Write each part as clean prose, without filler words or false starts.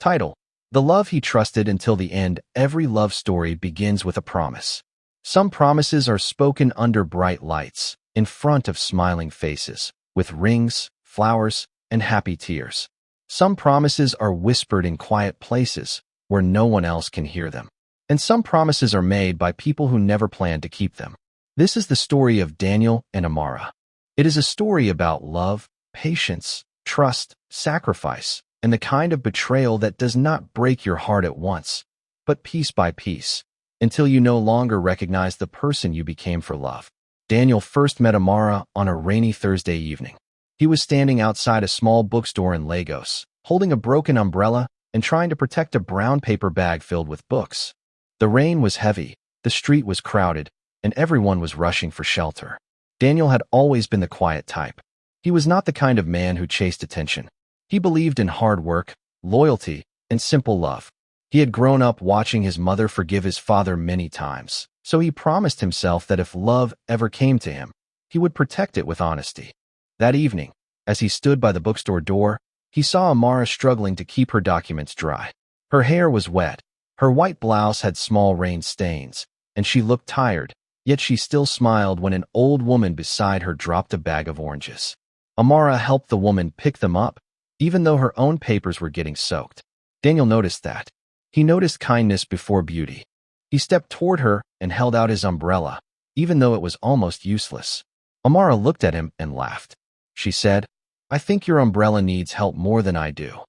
Title: The Love He Trusted Until the End. Every love story begins with a promise. Some promises are spoken under bright lights, in front of smiling faces, with rings, flowers, and happy tears. Some promises are whispered in quiet places, where no one else can hear them. And some promises are made by people who never planned to keep them. This is the story of Daniel and Amara. It is a story about love, patience, trust, sacrifice, and the kind of betrayal that does not break your heart at once, but piece by piece, until you no longer recognize the person you became for love. Daniel first met Amara on a rainy Thursday evening. He was standing outside a small bookstore in Lagos, holding a broken umbrella and trying to protect a brown paper bag filled with books. The rain was heavy, the street was crowded, and everyone was rushing for shelter. Daniel had always been the quiet type. He was not the kind of man who chased attention. He believed in hard work, loyalty, and simple love. He had grown up watching his mother forgive his father many times, so he promised himself that if love ever came to him, he would protect it with honesty. That evening, as he stood by the bookstore door, he saw Amara struggling to keep her documents dry. Her hair was wet, her white blouse had small rain stains, and she looked tired, yet she still smiled when an old woman beside her dropped a bag of oranges. Amara helped the woman pick them up, even though her own papers were getting soaked. Daniel noticed that. He noticed kindness before beauty. He stepped toward her and held out his umbrella, even though it was almost useless. Amara looked at him and laughed. She said, "I think your umbrella needs help more than I do."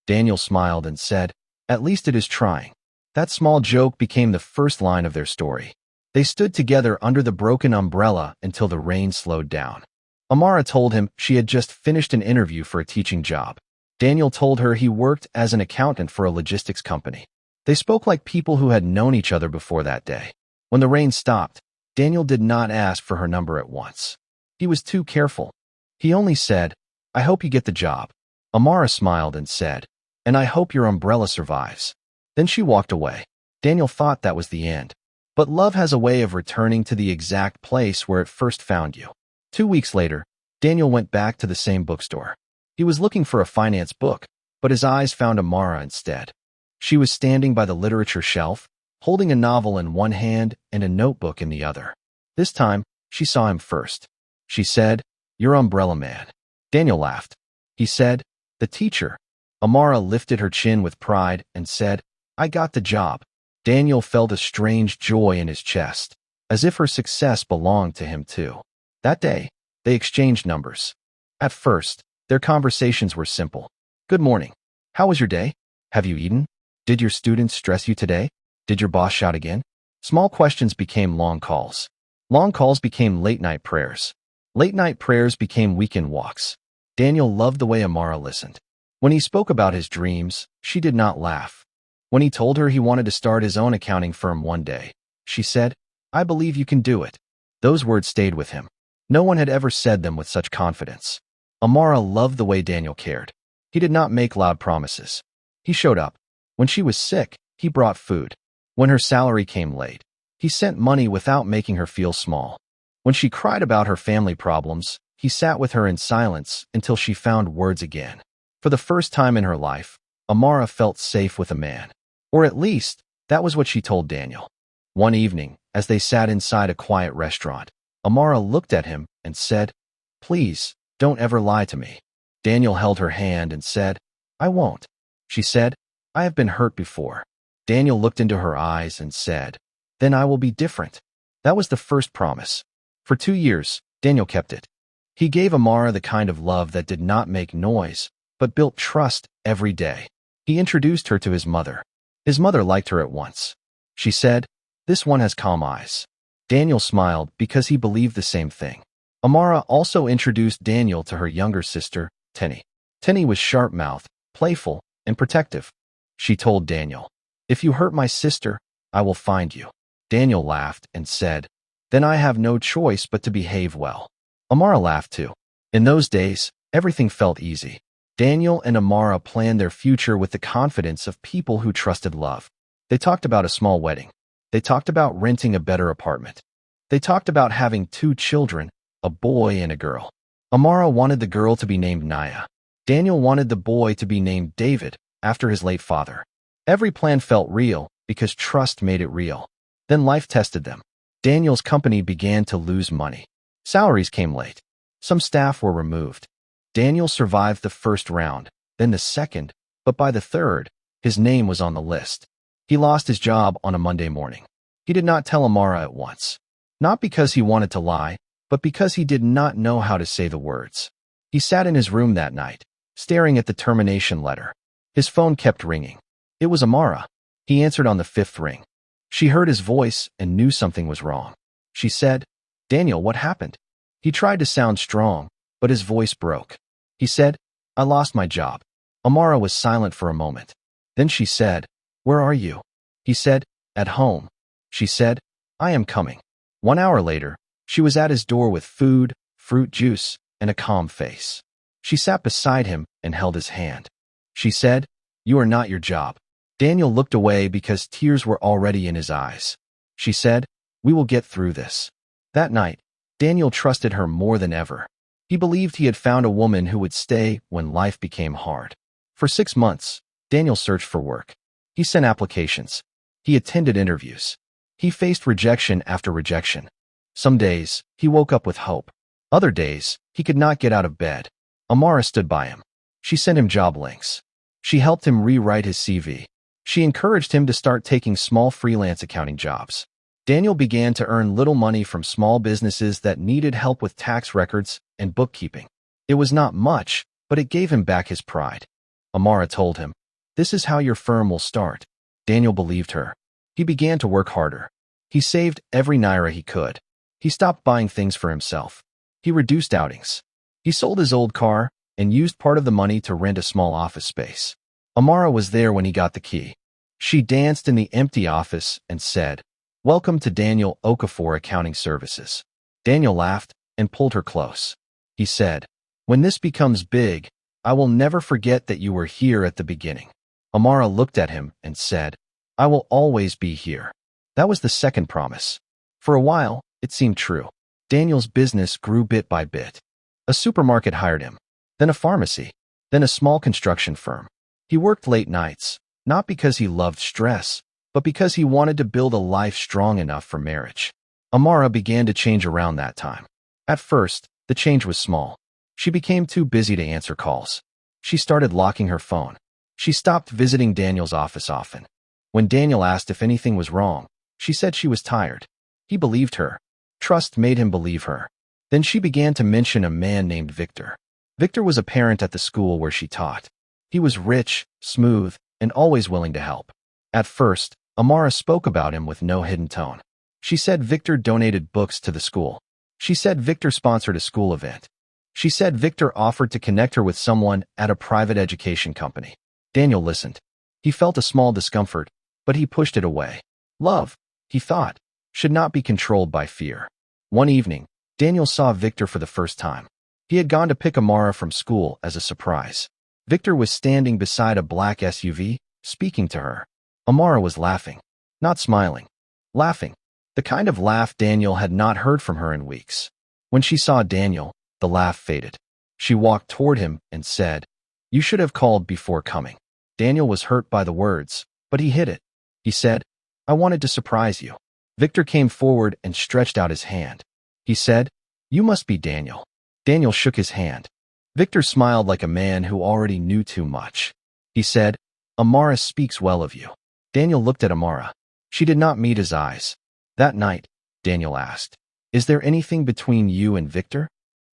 Daniel smiled and said, "At least it is trying." That small joke became the first line of their story. They stood together under the broken umbrella until the rain slowed down. Amara told him she had just finished an interview for a teaching job. Daniel told her he worked as an accountant for a logistics company. They spoke like people who had known each other before that day. When the rain stopped, Daniel did not ask for her number at once. He was too careful. He only said, "I hope you get the job." Amara smiled and said, "And I hope your umbrella survives." Then she walked away. Daniel thought that was the end. But love has a way of returning to the exact place where it first found you. 2 weeks later, Daniel went back to the same bookstore. He was looking for a finance book, but his eyes found Amara instead. She was standing by the literature shelf, holding a novel in one hand and a notebook in the other. This time, she saw him first. She said, "You're Umbrella Man." Daniel laughed. He said, "The teacher." Amara lifted her chin with pride and said, "I got the job." Daniel felt a strange joy in his chest, as if her success belonged to him too. That day, they exchanged numbers. At first, their conversations were simple. "Good morning. How was your day? Have you eaten? Did your students stress you today? Did your boss shout again?" Small questions became long calls. Long calls became late-night prayers. Late-night prayers became weekend walks. Daniel loved the way Amara listened. When he spoke about his dreams, she did not laugh. When he told her he wanted to start his own accounting firm one day, she said, "I believe you can do it." Those words stayed with him. No one had ever said them with such confidence. Amara loved the way Daniel cared. He did not make loud promises. He showed up. When she was sick, he brought food. When her salary came late, he sent money without making her feel small. When she cried about her family problems, he sat with her in silence until she found words again. For the first time in her life, Amara felt safe with a man. Or at least, that was what she told Daniel. One evening, as they sat inside a quiet restaurant, Amara looked at him and said, "Please, don't ever lie to me." Daniel held her hand and said, "I won't." She said, "I have been hurt before." Daniel looked into her eyes and said, "Then I will be different." That was the first promise. For 2 years, Daniel kept it. He gave Amara the kind of love that did not make noise, but built trust every day. He introduced her to his mother. His mother liked her at once. She said, "This one has calm eyes." Daniel smiled because he believed the same thing. Amara also introduced Daniel to her younger sister, Tenny. Tenny was sharp-mouthed, playful, and protective. She told Daniel, "If you hurt my sister, I will find you." Daniel laughed and said, "Then I have no choice but to behave well." Amara laughed too. In those days, everything felt easy. Daniel and Amara planned their future with the confidence of people who trusted love. They talked about a small wedding. They talked about renting a better apartment. They talked about having 2 children, a boy and a girl. Amara wanted the girl to be named Naya. Daniel wanted the boy to be named David, after his late father. Every plan felt real because trust made it real. Then life tested them. Daniel's company began to lose money. Salaries came late. Some staff were removed. Daniel survived the first round, then the second, but by the third, his name was on the list. He lost his job on a Monday morning. He did not tell Amara at once. Not because he wanted to lie, but because he did not know how to say the words. He sat in his room that night, staring at the termination letter. His phone kept ringing. It was Amara. He answered on the fifth ring. She heard his voice and knew something was wrong. She said, "Daniel, what happened?" He tried to sound strong, but his voice broke. He said, "I lost my job." Amara was silent for a moment. Then she said, "Where are you?" He said, "At home." She said, "I am coming." 1 hour later, she was at his door with food, fruit juice, and a calm face. She sat beside him and held his hand. She said, "You are not your job." Daniel looked away because tears were already in his eyes. She said, "We will get through this." That night, Daniel trusted her more than ever. He believed he had found a woman who would stay when life became hard. For 6 months, Daniel searched for work. He sent applications. He attended interviews. He faced rejection after rejection. Some days, he woke up with hope. Other days, he could not get out of bed. Amara stood by him. She sent him job links. She helped him rewrite his CV. She encouraged him to start taking small freelance accounting jobs. Daniel began to earn little money from small businesses that needed help with tax records and bookkeeping. It was not much, but it gave him back his pride. Amara told him, "This is how your firm will start." Daniel believed her. He began to work harder. He saved every naira he could. He stopped buying things for himself. He reduced outings. He sold his old car and used part of the money to rent a small office space. Amara was there when he got the key. She danced in the empty office and said, "Welcome to Daniel Okafor Accounting Services." Daniel laughed and pulled her close. He said, "When this becomes big, I will never forget that you were here at the beginning." Amara looked at him and said, "I will always be here." That was the second promise. For a while, it seemed true. Daniel's business grew bit by bit. A supermarket hired him, then a pharmacy, then a small construction firm. He worked late nights, not because he loved stress, but because he wanted to build a life strong enough for marriage. Amara began to change around that time. At first, the change was small. She became too busy to answer calls. She started locking her phone. She stopped visiting Daniel's office often. When Daniel asked if anything was wrong, she said she was tired. He believed her. Trust made him believe her. Then she began to mention a man named Victor. Victor was a parent at the school where she taught. He was rich, smooth, and always willing to help. At first, Amara spoke about him with no hidden tone. She said Victor donated books to the school. She said Victor sponsored a school event. She said Victor offered to connect her with someone at a private education company. Daniel listened. He felt a small discomfort, but he pushed it away. Love, he thought, should not be controlled by fear. One evening, Daniel saw Victor for the first time. He had gone to pick Amara from school as a surprise. Victor was standing beside a black SUV, speaking to her. Amara was laughing, not smiling. Laughing, the kind of laugh Daniel had not heard from her in weeks. When she saw Daniel, the laugh faded. She walked toward him and said, "You should have called before coming." Daniel was hurt by the words, but he hid it. He said, "I wanted to surprise you." Victor came forward and stretched out his hand. He said, "You must be Daniel." Daniel shook his hand. Victor smiled like a man who already knew too much. He said, "Amara speaks well of you." Daniel looked at Amara. She did not meet his eyes. That night, Daniel asked, "Is there anything between you and Victor?"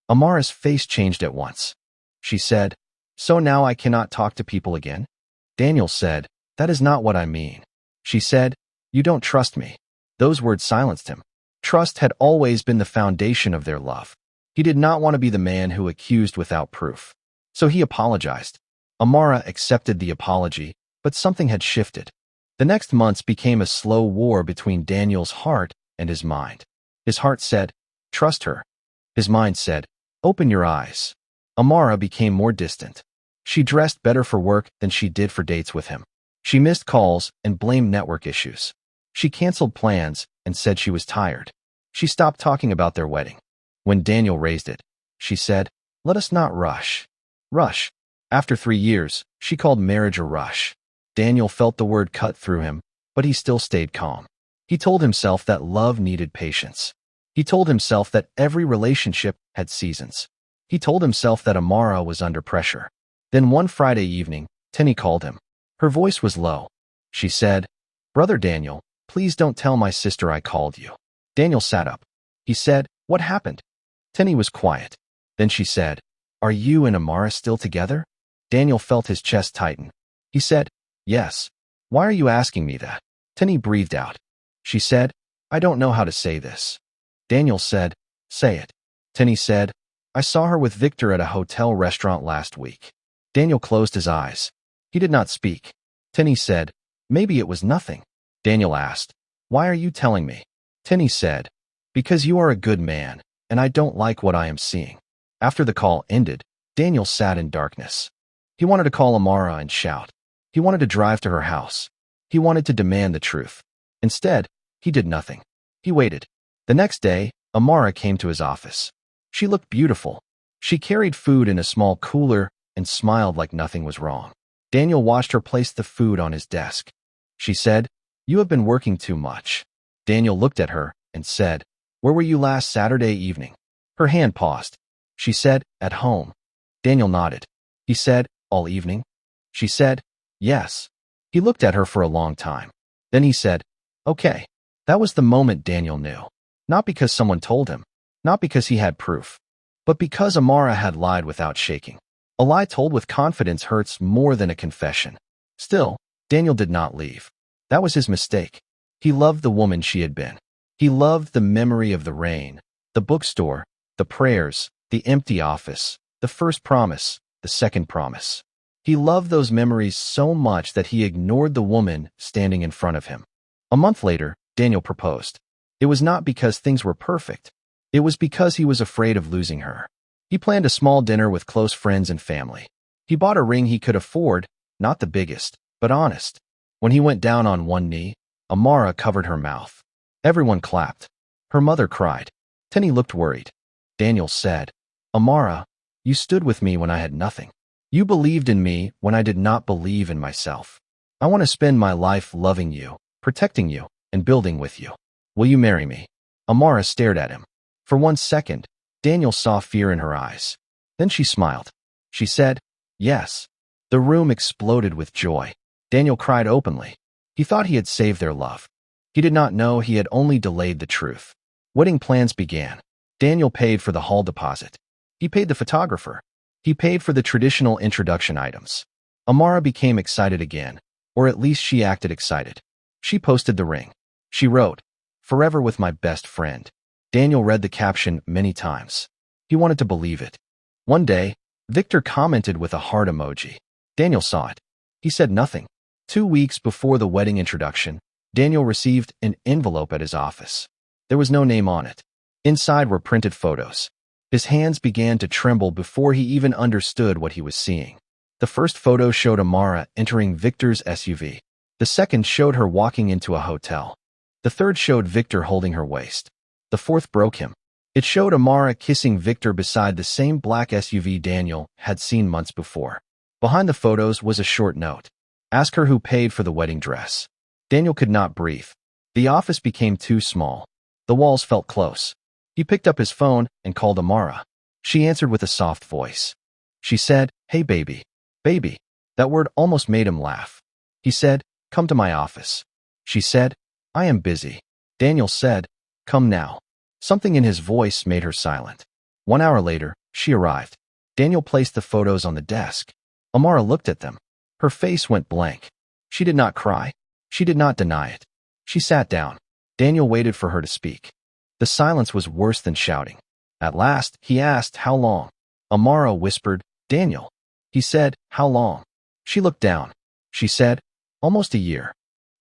Amara's face changed at once. She said, "So now I cannot talk to people again?" Daniel said, "That is not what I mean." She said, "You don't trust me." Those words silenced him. Trust had always been the foundation of their love. He did not want to be the man who accused without proof. So he apologized. Amara accepted the apology, but something had shifted. The next months became a slow war between Daniel's heart and his mind. His heart said, "Trust her." His mind said, "Open your eyes." Amara became more distant. She dressed better for work than she did for dates with him. She missed calls and blamed network issues. She canceled plans and said she was tired. She stopped talking about their wedding. When Daniel raised it, she said, "Let us not rush." Rush. After 3 years, she called marriage a rush. Daniel felt the word cut through him, but he still stayed calm. He told himself that love needed patience. He told himself that every relationship had seasons. He told himself that Amara was under pressure. Then one Friday evening, Tenny called him. Her voice was low. She said, "Brother Daniel, please don't tell my sister I called you." Daniel sat up. He said, "What happened?" Tenny was quiet. Then she said, "Are you and Amara still together?" Daniel felt his chest tighten. He said, "Yes." "Why are you asking me that?" Tenny breathed out. She said, "I don't know how to say this." Daniel said, "Say it." Tenny said, "I saw her with Victor at a hotel restaurant last week." Daniel closed his eyes. He did not speak. Tenny said, "Maybe it was nothing." Daniel asked, "Why are you telling me?" Tenny said, "Because you are a good man, and I don't like what I am seeing." After the call ended, Daniel sat in darkness. He wanted to call Amara and shout. He wanted to drive to her house. He wanted to demand the truth. Instead, he did nothing. He waited. The next day, Amara came to his office. She looked beautiful. She carried food in a small cooler and smiled like nothing was wrong. Daniel watched her place the food on his desk. She said, "You have been working too much." Daniel looked at her and said, "Where were you last Saturday evening?" Her hand paused. She said, "At home." Daniel nodded. He said, "All evening?" She said, "Yes." He looked at her for a long time. Then he said, "Okay." That was the moment Daniel knew. Not because someone told him, not because he had proof, but because Amara had lied without shaking. A lie told with confidence hurts more than a confession. Still, Daniel did not leave. That was his mistake. He loved the woman she had been. He loved the memory of the rain, the bookstore, the prayers, the empty office, the first promise, the second promise. He loved those memories so much that he ignored the woman standing in front of him. A month later, Daniel proposed. It was not because things were perfect. It was because he was afraid of losing her. He planned a small dinner with close friends and family. He bought a ring he could afford, not the biggest, but honest. When he went down on one knee, Amara covered her mouth. Everyone clapped. Her mother cried. Tenny looked worried. Daniel said, "Amara, you stood with me when I had nothing. You believed in me when I did not believe in myself. I want to spend my life loving you, protecting you, and building with you. Will you marry me?" Amara stared at him. For 1 second, Daniel saw fear in her eyes. Then she smiled. She said, "Yes." The room exploded with joy. Daniel cried openly. He thought he had saved their love. He did not know he had only delayed the truth. Wedding plans began. Daniel paid for the hall deposit. He paid the photographer. He paid for the traditional introduction items. Amara became excited again, or at least she acted excited. She posted the ring. She wrote, "Forever with my best friend." Daniel read the caption many times. He wanted to believe it. One day, Victor commented with a heart emoji. Daniel saw it. He said nothing. 2 weeks before the wedding introduction, Daniel received an envelope at his office. There was no name on it. Inside were printed photos. His hands began to tremble before he even understood what he was seeing. The first photo showed Amara entering Victor's SUV. The second showed her walking into a hotel. The third showed Victor holding her waist. The fourth broke him. It showed Amara kissing Victor beside the same black SUV Daniel had seen months before. Behind the photos was a short note. "Ask her who paid for the wedding dress." Daniel could not breathe. The office became too small. The walls felt close. He picked up his phone and called Amara. She answered with a soft voice. She said, "Hey, baby." Baby. That word almost made him laugh. He said, "Come to my office." She said, "I am busy." Daniel said, "Come now." Something in his voice made her silent. 1 hour later, she arrived. Daniel placed the photos on the desk. Amara looked at them. Her face went blank. She did not cry. She did not deny it. She sat down. Daniel waited for her to speak. The silence was worse than shouting. At last, he asked, "How long?" Amara whispered, "Daniel." He said, "How long?" She looked down. She said, "Almost a year."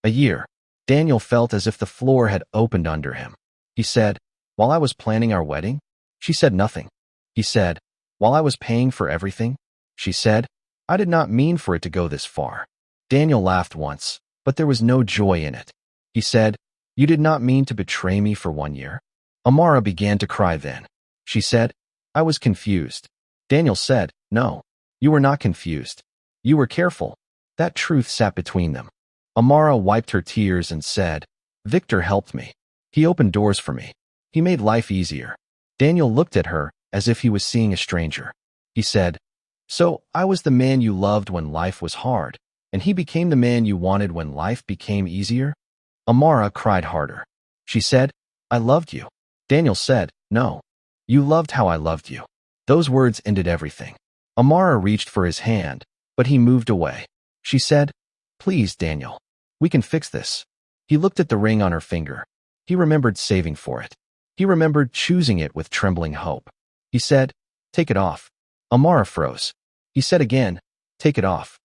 A year. Daniel felt as if the floor had opened under him. He said, "While I was planning our wedding?" She said nothing. He said, "While I was paying for everything?" She said, "I did not mean for it to go this far." Daniel laughed once, but there was no joy in it. He said, "You did not mean to betray me for 1 year?" Amara began to cry then. She said, "I was confused." Daniel said, "No. You were not confused. You were careful. That truth sat between them. Amara wiped her tears and said, Victor helped me. He opened doors for me. He made life easier. Daniel looked at her as if he was seeing a stranger. He said, So I was the man you loved when life was hard, and he became the man you wanted when life became easier? Amara cried harder. She said, I loved you. Daniel said, No. You loved how I loved you. Those words ended everything. Amara reached for his hand, but he moved away. She said, Please, Daniel. We can fix this. He looked at the ring on her finger. He remembered saving for it. He remembered choosing it with trembling hope. He said, Take it off. Amara froze. He said again, Take it off.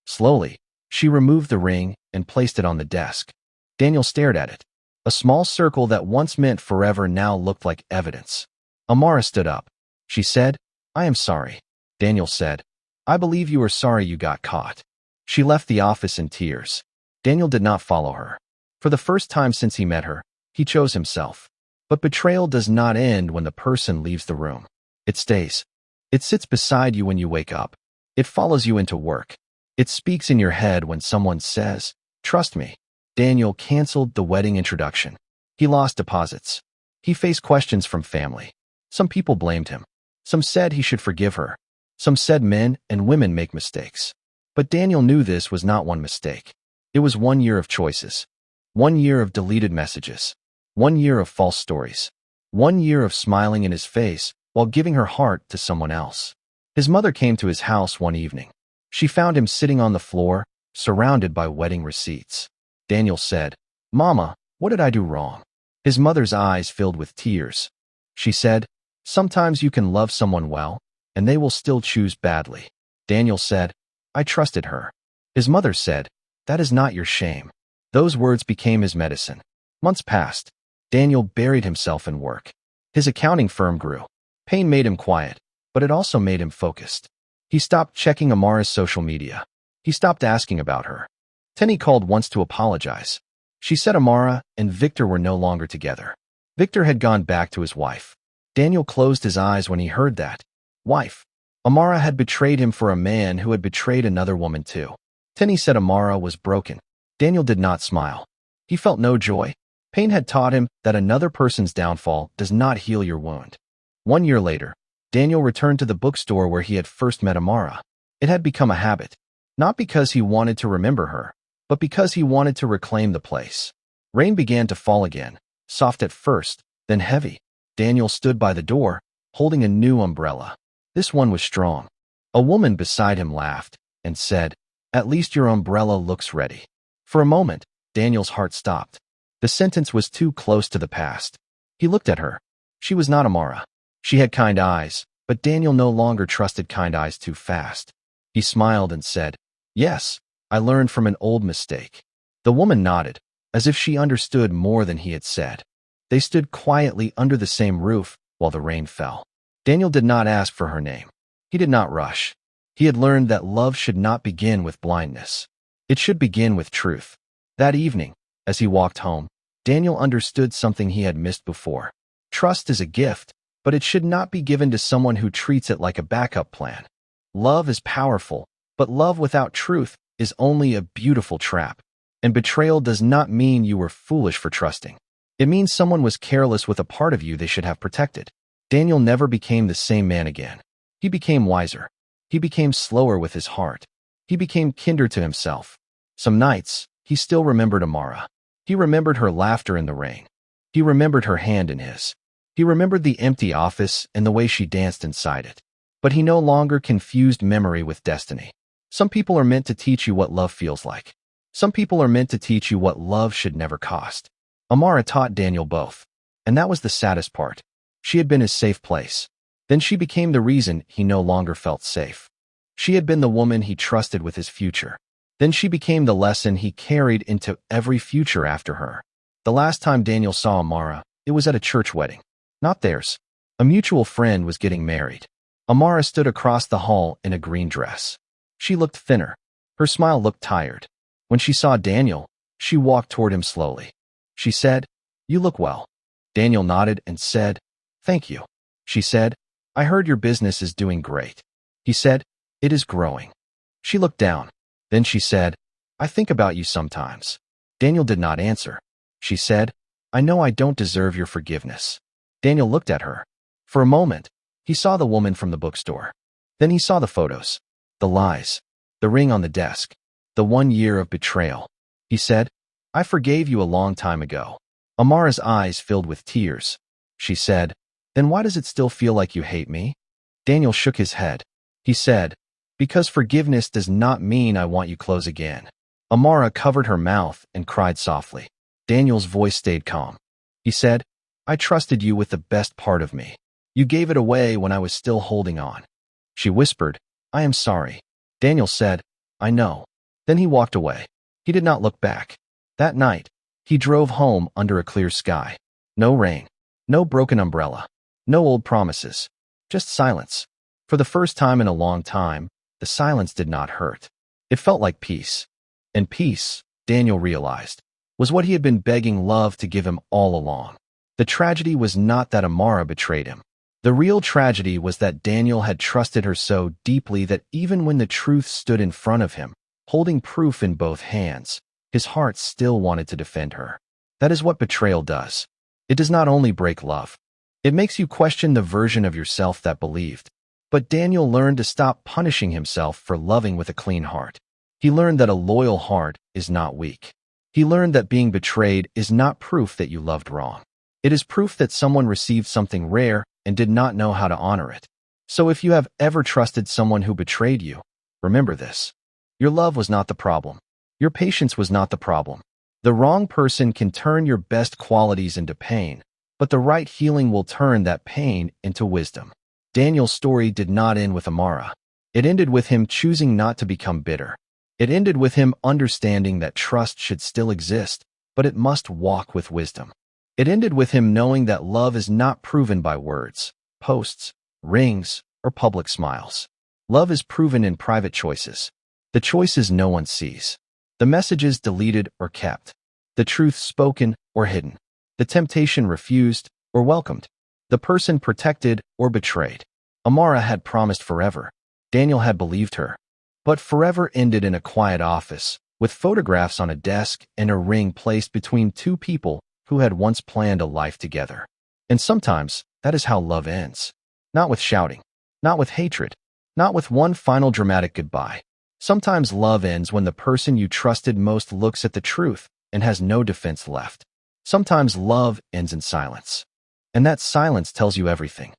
Slowly, she removed the ring and placed it on the desk. Daniel stared at it. A small circle that once meant forever now looked like evidence. Amara stood up. She said, I am sorry. Daniel said, I believe you are sorry you got caught. She left the office in tears. Daniel did not follow her. For the first time since he met her, he chose himself. But betrayal does not end when the person leaves the room. It stays. It sits beside you when you wake up. It follows you into work. It speaks in your head when someone says, Trust me. Daniel canceled the wedding introduction. He lost deposits. He faced questions from family. Some people blamed him. Some said he should forgive her. Some said men and women make mistakes. But Daniel knew this was not one mistake. It was 1 year of choices. 1 year of deleted messages. 1 year of false stories. 1 year of smiling in his face while giving her heart to someone else. His mother came to his house one evening. She found him sitting on the floor, surrounded by wedding receipts. Daniel said, Mama, what did I do wrong? His mother's eyes filled with tears. She said, Sometimes you can love someone well, and they will still choose badly. Daniel said, I trusted her. His mother said, That is not your shame. Those words became his medicine. Months passed. Daniel buried himself in work. His accounting firm grew. Pain made him quiet, but it also made him focused. He stopped checking Amara's social media. He stopped asking about her. Tenny called once to apologize. She said Amara and Victor were no longer together. Victor had gone back to his wife. Daniel closed his eyes when he heard that. Wife. Amara had betrayed him for a man who had betrayed another woman too. Tenny said Amara was broken. Daniel did not smile. He felt no joy. Pain had taught him that another person's downfall does not heal your wound. 1 year later, Daniel returned to the bookstore where he had first met Amara. It had become a habit, not because he wanted to remember her, but because he wanted to reclaim the place. Rain began to fall again, soft at first, then heavy. Daniel stood by the door, holding a new umbrella. This one was strong. A woman beside him laughed and said, At least your umbrella looks ready. For a moment, Daniel's heart stopped. The sentence was too close to the past. He looked at her. She was not Amara. She had kind eyes, but Daniel no longer trusted kind eyes too fast. He smiled and said, Yes, I learned from an old mistake. The woman nodded, as if she understood more than he had said. They stood quietly under the same roof while the rain fell. Daniel did not ask for her name. He did not rush. He had learned that love should not begin with blindness. It should begin with truth. That evening, as he walked home, Daniel understood something he had missed before. Trust is a gift, but it should not be given to someone who treats it like a backup plan. Love is powerful, but love without truth is only a beautiful trap. And betrayal does not mean you were foolish for trusting. It means someone was careless with a part of you they should have protected. Daniel never became the same man again. He became wiser. He became slower with his heart. He became kinder to himself. Some nights, he still remembered Amara. He remembered her laughter in the rain. He remembered her hand in his. He remembered the empty office and the way she danced inside it. But he no longer confused memory with destiny. Some people are meant to teach you what love feels like. Some people are meant to teach you what love should never cost. Amara taught Daniel both. And that was the saddest part. She had been his safe place. Then she became the reason he no longer felt safe. She had been the woman he trusted with his future. Then she became the lesson he carried into every future after her. The last time Daniel saw Amara, it was at a church wedding. Not theirs. A mutual friend was getting married. Amara stood across the hall in a green dress. She looked thinner. Her smile looked tired. When she saw Daniel, she walked toward him slowly. She said, "You look well." Daniel nodded and said, "Thank you." She said, "I heard your business is doing great." He said, It is growing. She looked down. Then she said, I think about you sometimes. Daniel did not answer. She said, I know I don't deserve your forgiveness. Daniel looked at her. For a moment, he saw the woman from the bookstore. Then he saw the photos, the lies, the ring on the desk, the 1 year of betrayal. He said, I forgave you a long time ago. Amara's eyes filled with tears. She said, then why does it still feel like you hate me? Daniel shook his head. He said, because forgiveness does not mean I want you close again. Amara covered her mouth and cried softly. Daniel's voice stayed calm. He said, I trusted you with the best part of me. You gave it away when I was still holding on. She whispered, I am sorry. Daniel said, I know. Then he walked away. He did not look back. That night, he drove home under a clear sky. No rain, no broken umbrella, no old promises, just silence. For the first time in a long time, the silence did not hurt. It felt like peace. And peace, Daniel realized, was what he had been begging love to give him all along. The tragedy was not that Amara betrayed him. The real tragedy was that Daniel had trusted her so deeply that even when the truth stood in front of him, holding proof in both hands, his heart still wanted to defend her. That is what betrayal does. It does not only break love. It makes you question the version of yourself that believed. But Daniel learned to stop punishing himself for loving with a clean heart. He learned that a loyal heart is not weak. He learned that being betrayed is not proof that you loved wrong. It is proof that someone received something rare and did not know how to honor it. So if you have ever trusted someone who betrayed you, remember this. Your love was not the problem. Your patience was not the problem. The wrong person can turn your best qualities into pain, but the right healing will turn that pain into wisdom. Daniel's story did not end with Amara. It ended with him choosing not to become bitter. It ended with him understanding that trust should still exist, but it must walk with wisdom. It ended with him knowing that love is not proven by words, posts, rings, or public smiles. Love is proven in private choices. The choices no one sees. The messages deleted or kept. The truth spoken or hidden. The temptation refused or welcomed. The person protected or betrayed. Amara had promised forever. Daniel had believed her. But forever ended in a quiet office, with photographs on a desk and a ring placed between two people who had once planned a life together. And sometimes, that is how love ends. Not with shouting. Not with hatred. Not with one final dramatic goodbye. Sometimes love ends when the person you trusted most looks at the truth and has no defense left. Sometimes love ends in silence. And that silence tells you everything.